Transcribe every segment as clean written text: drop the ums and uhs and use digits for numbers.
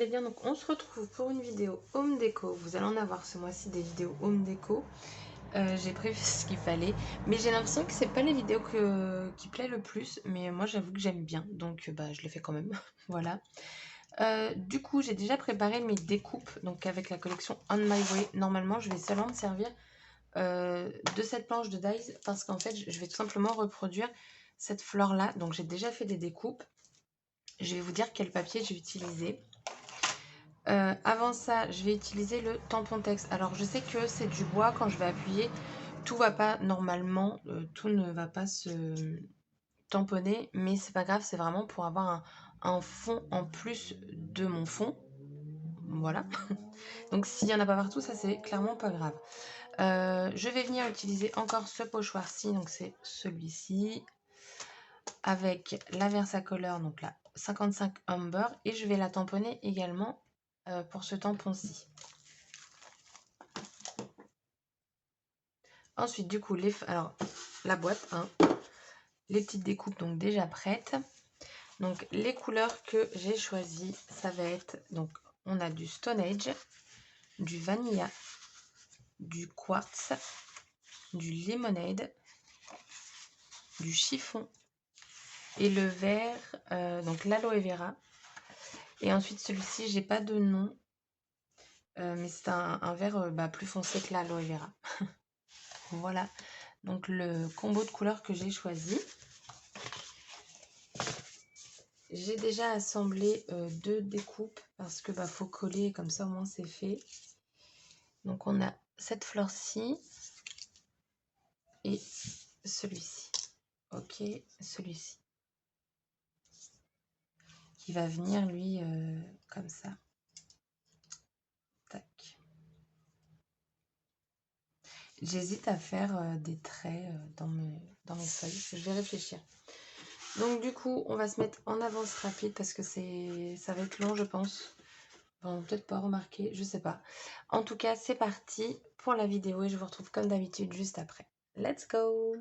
allez bien. Donc on se retrouve pour une vidéo home déco. Vous allez en avoir ce mois-ci des vidéos home déco. J'ai prévu ce qu'il fallait, mais j'ai l'impression que c'est pas les vidéos qui plaisent le plus, mais moi j'avoue que j'aime bien, donc je les fais quand même. Voilà. Du coup j'ai déjà préparé mes découpes, donc avec la collection On My Way. Normalement je vais seulement me servir de cette planche de dies, parce qu'en fait je vais tout simplement reproduire cette fleur là. Donc j'ai déjà fait des découpes. Je vais vous dire quel papier j'ai utilisé. Avant ça, je vais utiliser le tampon texte. Alors, je sais que c'est du bois. Quand je vais appuyer, tout va pas normalement. Tout ne va pas se tamponner. Mais c'est pas grave. C'est vraiment pour avoir un fond en plus de mon fond. Voilà. Donc, s'il n'y en a pas partout, ça, c'est clairement pas grave. Je vais venir utiliser encore ce pochoir-ci. Donc, c'est celui-ci. Avec la Versacolor, donc la 55 Amber. Et je vais la tamponner également pour ce tampon-ci. Ensuite, du coup, alors la boîte, hein, les petites découpes donc déjà prêtes. Donc les couleurs que j'ai choisies, ça va être, donc on a du Stone Age, du Vanilla, du Quartz, du Lemonade, du chiffon et le vert, donc l'aloe vera. Et ensuite celui-ci, j'ai pas de nom, mais c'est un vert plus foncé que l'aloe vera. Voilà, donc le combo de couleurs que j'ai choisi. J'ai déjà assemblé 2 découpes parce que faut coller, comme ça au moins c'est fait. Donc on a cette fleur-ci et celui-ci. Ok, celui-ci. Qui va venir lui comme ça. Tac. J'hésite à faire des traits dans mes feuilles. Je vais réfléchir. Donc du coup, on va se mettre en avance rapide parce que ça va être long, je pense. Bon, peut-être pas remarquer, je sais pas. En tout cas, c'est parti pour la vidéo et je vous retrouve comme d'habitude juste après. Let's go!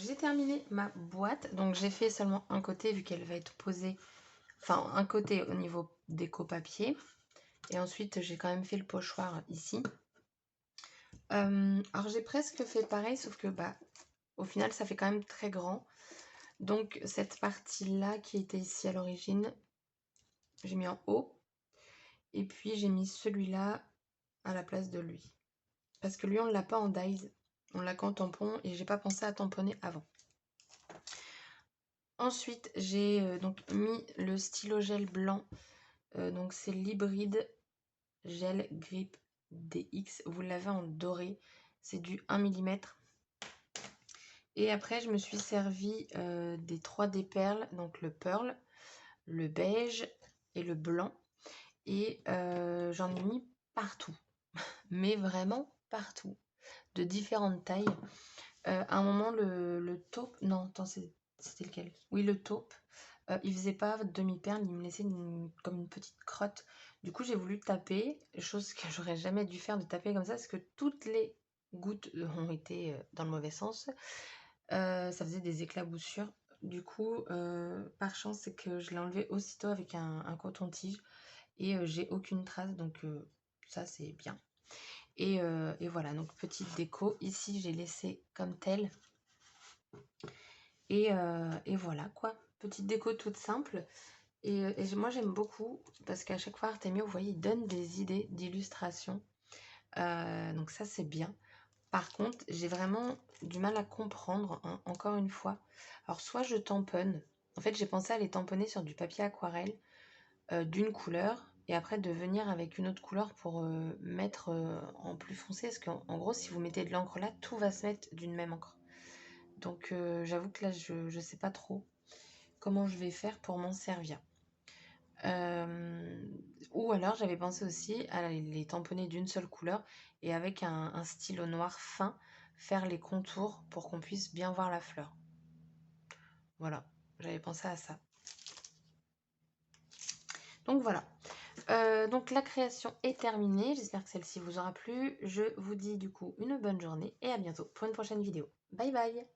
j'ai terminé ma boîte. Donc j'ai fait seulement un côté vu qu'elle va être posée. Enfin, un côté au niveau déco papier. Et ensuite, j'ai quand même fait le pochoir ici. Alors j'ai presque fait pareil, sauf que bah, au final, ça fait quand même très grand. Donc cette partie-là qui était ici à l'origine, j'ai mis en haut. Et puis j'ai mis celui-là à la place de lui. Parce que lui, on ne l'a pas en dies. On l'a qu'en tampon et j'ai pas pensé à tamponner avant. Ensuite, j'ai donc mis le stylo gel blanc. Donc c'est l'hybride gel grip DX. Vous l'avez en doré. C'est du 1 mm. Et après, je me suis servi des 3D perles. Donc le pearl, le beige et le blanc. Et j'en ai mis partout. Mais vraiment partout. De différentes tailles. À un moment, le taupe... Non, attends, c'était lequel? Oui, le taupe. Il faisait pas demi-perle, il me laissait comme une petite crotte. Du coup, j'ai voulu taper, chose que j'aurais jamais dû faire de taper comme ça, parce que toutes les gouttes ont été dans le mauvais sens. Ça faisait des éclaboussures. Du coup, par chance, c'est que je l'ai enlevé aussitôt avec un coton-tige et j'ai aucune trace, donc ça, c'est bien. Et voilà, donc petite déco. Ici, j'ai laissé comme tel. Et voilà quoi, petite déco toute simple. Et moi j'aime beaucoup parce qu'à chaque fois Artemio, vous voyez, il donne des idées d'illustration. Donc ça c'est bien. Par contre, j'ai vraiment du mal à comprendre, hein, encore une fois. Alors soit je tamponne. En fait, j'ai pensé à les tamponner sur du papier aquarelle d'une couleur. Et après de venir avec une autre couleur pour mettre en plus foncé. Parce qu'en gros, si vous mettez de l'encre là, tout va se mettre d'une même encre. Donc j'avoue que là, je sais pas trop comment je vais faire pour m'en servir. Ou alors j'avais pensé aussi à les tamponner d'une seule couleur et avec un stylo noir fin, faire les contours pour qu'on puisse bien voir la fleur. Voilà, j'avais pensé à ça. Donc voilà. Donc la création est terminée. J'espère que celle-ci vous aura plu. Je vous dis du coup une bonne journée et à bientôt pour une prochaine vidéo. Bye bye!